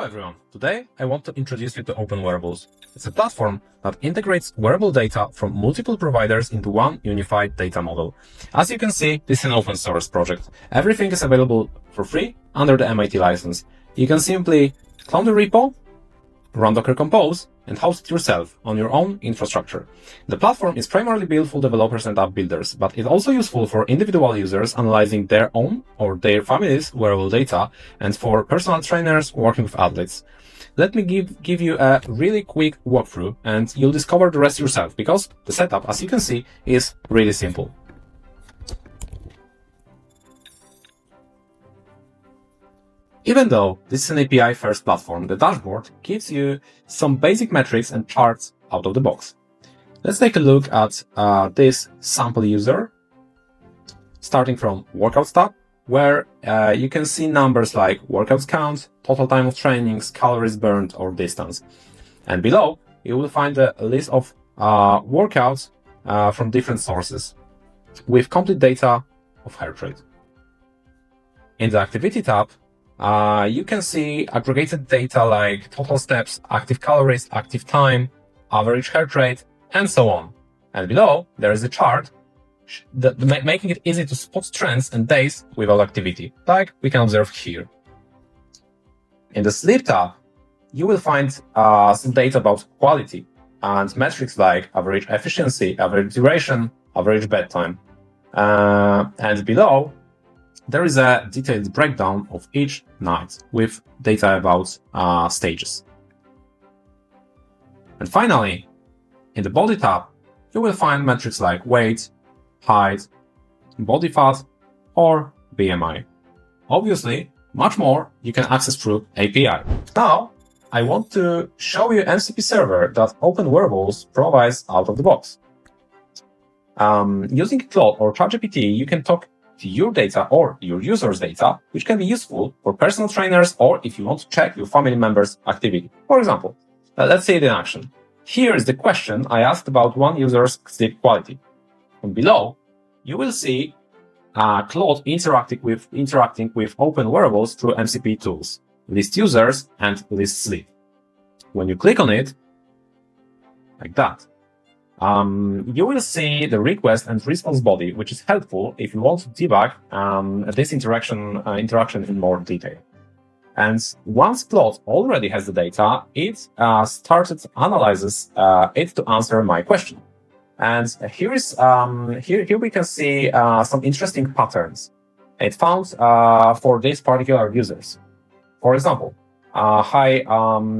everyone, today I want to introduce you to Open Wearables. It's a platform that integrates wearable data from multiple providers into one unified data model. As you can see, this is an open source project. Everything is available for free under the MIT license. You can simply clone the repo, run Docker Compose, and host it yourself on your own infrastructure. The platform is primarily built for developers and app builders, but it's also useful for individual users analyzing their own or their family's wearable data, and for personal trainers working with athletes. Let me give you a really quick walkthrough, and you'll discover the rest yourself, because the setup, as you can see, is really simple. Even though this is an API-first platform, the dashboard gives you some basic metrics and charts out of the box. Let's take a look at this sample user, starting from Workouts tab, where you can see numbers like workouts count, total time of trainings, calories burned, or distance. And below, you will find a list of workouts from different sources, with complete data of heart rate. In the Activity tab, you can see aggregated data like total steps, active calories, active time, average heart rate, and so on. And below, there is a chart making it easy to spot trends and days without activity, like we can observe here. In the Sleep tab, you will find some data about quality and metrics like average efficiency, average duration, average bedtime. And below, there is a detailed breakdown of each night with data about stages. And finally, in the Body tab, you will find metrics like weight, height, body fat, or BMI. Obviously, much more you can access through API. Now, I want to show you MCP server that Open Wearables provides out of the box. Using Claude or ChatGPT, you can talk to your data or your users' data, which can be useful for personal trainers or if you want to check your family members' activity. For example, let's say it in action. Here is the question I asked about one user's sleep quality. And below, you will see Claude interacting with Open Wearables through MCP tools, list users and list sleep. When you click on it, like that, you will see the request and response body, which is helpful if you want to debug this interaction in more detail. And once Claude already has the data, it started analyzes it to answer my question. And here we can see some interesting patterns it found for these particular users. For example, high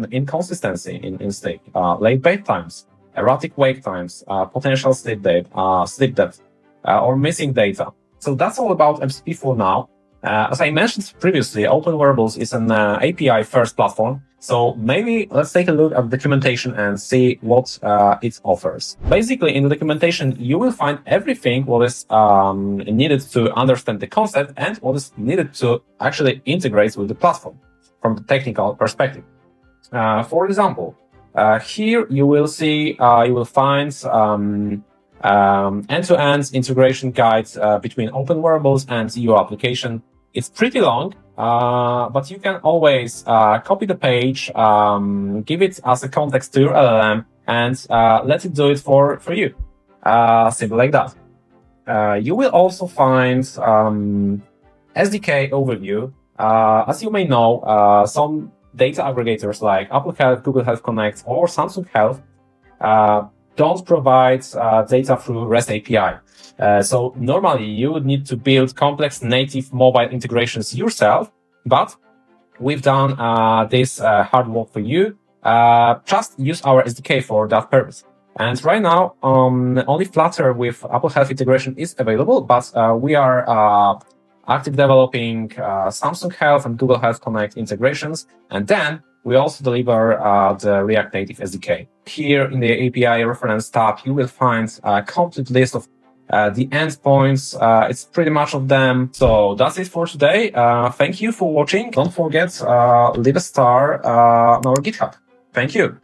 inconsistency in sleep, late bedtimes, erratic wake times, potential sleep depth, or missing data. So that's all about MCP for now. As I mentioned previously, Open Wearables is an API-first platform. So maybe let's take a look at the documentation and see what it offers. Basically, in the documentation, you will find everything what is needed to understand the concept and what is needed to actually integrate with the platform from the technical perspective. For example, here you will see, you will find end-to-end integration guides between Open Wearables and your application. It's pretty long, but you can always copy the page, give it as a context to your LLM, and let it do it for you. Simple like that. You will also find SDK Overview. As you may know, some data aggregators like Apple Health, Google Health Connect, or Samsung Health don't provide data through REST API. So normally you would need to build complex native mobile integrations yourself, but we've done this hard work for you. Just use our SDK for that purpose. And right now, only Flutter with Apple Health integration is available, but we are active developing Samsung Health and Google Health Connect integrations, and then we also deliver the React Native SDK. Here in the API reference tab, you will find a complete list of the endpoints. It's pretty much of them. So that's it for today. Thank you for watching. Don't forget, leave a star on our GitHub. Thank you.